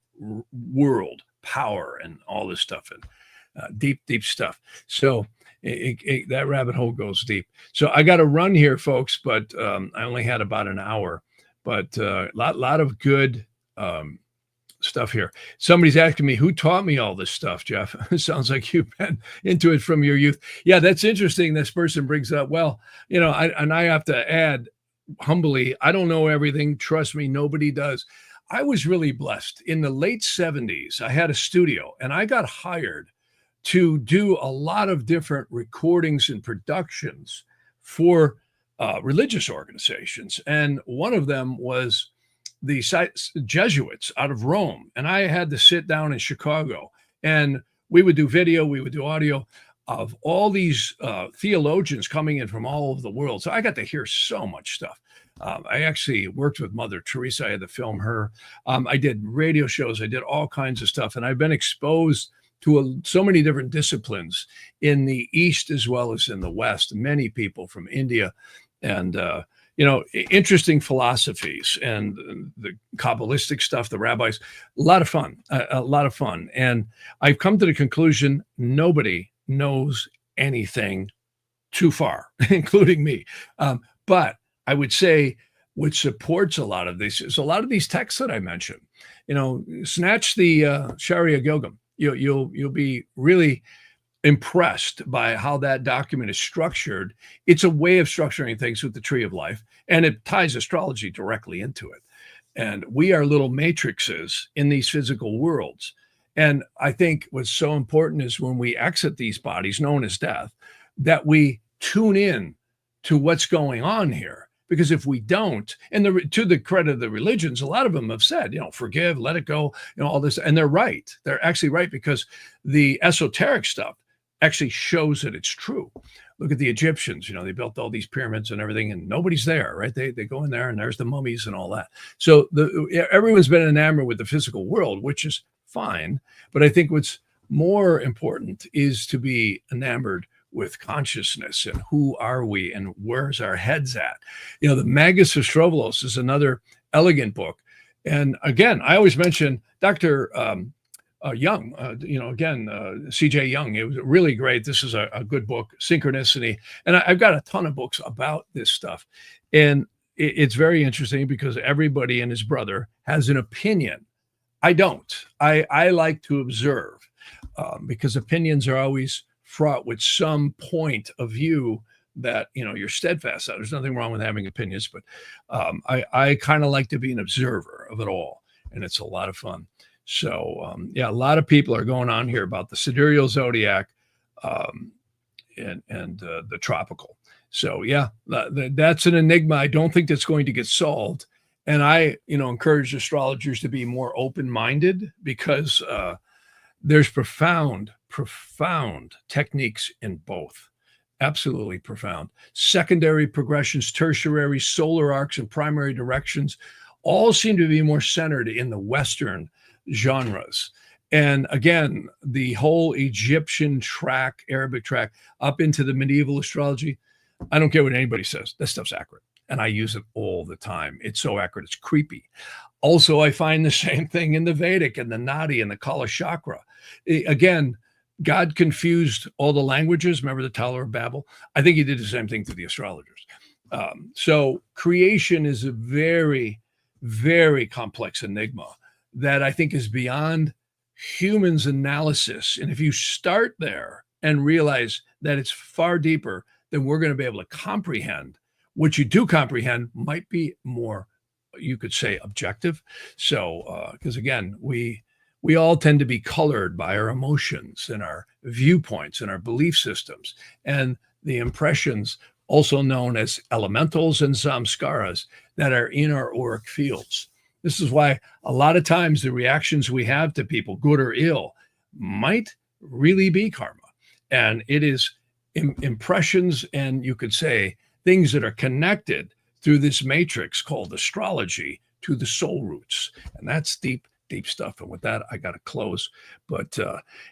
world, power and all this stuff, and deep stuff. So that rabbit hole goes deep. So I got to run here, folks, but I only had about an hour, but a lot of good stuff here. Somebody's asking me, who taught me all this stuff, Jeff? It sounds like you've been into it from your youth. Yeah, that's interesting. This person brings up, well, I have to add humbly, I don't know everything. Trust me, nobody does. I was really blessed. In the late 70s, I had a studio and I got hired to do a lot of different recordings and productions for religious organizations. And one of them was the Jesuits out of Rome. And I had to sit down in Chicago, and we would do video, we would do audio of all these theologians coming in from all over the world. So I got to hear so much stuff. I actually worked with Mother Teresa. I had to film her. I did radio shows. I did all kinds of stuff. And I've been exposed to so many different disciplines in the East as well as in the West. Many people from India and, interesting philosophies and the Kabbalistic stuff, the rabbis, a lot of fun. And I've come to the conclusion, nobody knows anything too far, including me. But I would say what supports a lot of this is a lot of these texts that I mentioned. Snatch the Shahara Gilgum. You'll be really impressed by how that document is structured. It's a way of structuring things with the tree of life, and it ties astrology directly into it. And we are little matrices in these physical worlds. And I think what's so important is when we exit these bodies, known as death, that we tune in to what's going on here. Because if we don't, and to the credit of the religions, a lot of them have said, forgive, let it go, all this. And they're right. They're actually right, because the esoteric stuff actually shows that it's true. Look at the Egyptians, they built all these pyramids and everything, and nobody's there, right? They go in there and there's the mummies and all that. So everyone's been enamored with the physical world, which is fine. But I think what's more important is to be enamored with consciousness and who are we and where's our heads at. The Magus Astrovolos is another elegant book. And again, I always mention Dr. Young, C.J. Young. It was really great. This is a good book, Synchronicity. And I've got a ton of books about this stuff. And it's very interesting because everybody and his brother has an opinion. I don't. I like to observe because opinions are always fraught with some point of view that you're steadfast on. There's nothing wrong with having opinions, but I kind of like to be an observer of it all, and it's a lot of fun. So a lot of people are going on here about the sidereal zodiac and the tropical. So that's an enigma. I don't think that's going to get solved, and I encourage astrologers to be more open-minded, because there's profound techniques in both. Absolutely profound. Secondary progressions, tertiary, solar arcs, and primary directions all seem to be more centered in the Western genres. And again, the whole Egyptian track, Arabic track, up into the medieval astrology, I don't care what anybody says. That stuff's accurate. And I use it all the time. It's so accurate, it's creepy. Also, I find the same thing in the Vedic and the Nadi and the Kala Chakra. Again, God confused all the languages. Remember the Tower of Babel? I think he did the same thing to the astrologers. So creation is a very, very complex enigma that I think is beyond humans' analysis. And if you start there and realize that it's far deeper than we're going to be able to comprehend, what you do comprehend might be more, you could say, objective. So, because again, we all tend to be colored by our emotions and our viewpoints and our belief systems and the impressions, also known as elementals and samskaras, that are in our auric fields. This is why a lot of times the reactions we have to people, good or ill, might really be karma. And it is impressions, and you could say things that are connected through this matrix called astrology to the soul roots. And that's deep stuff. And with that, I got to close. But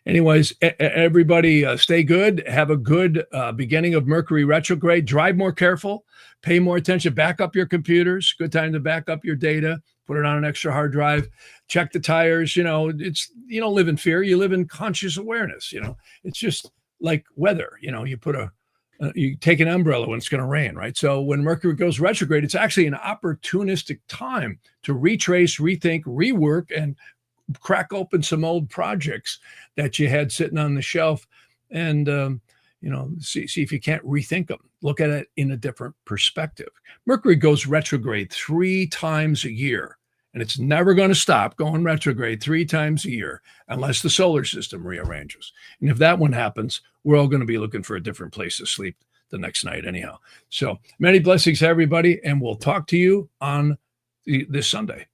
anyways, everybody stay good. Have a good beginning of Mercury retrograde. Drive more careful. Pay more attention. Back up your computers. Good time to back up your data. Put it on an extra hard drive. Check the tires. You don't live in fear. You live in conscious awareness. It's just like weather. You take an umbrella when it's going to rain, right? So when Mercury goes retrograde, it's actually an opportunistic time to retrace, rethink, rework, and crack open some old projects that you had sitting on the shelf, and see if you can't rethink them. Look at it in a different perspective. Mercury goes retrograde 3 times a year, And it's never going to stop going retrograde 3 times a year unless the solar system rearranges. And if that one happens, we're all going to be looking for a different place to sleep the next night anyhow. So many blessings, everybody, and we'll talk to you on this Sunday.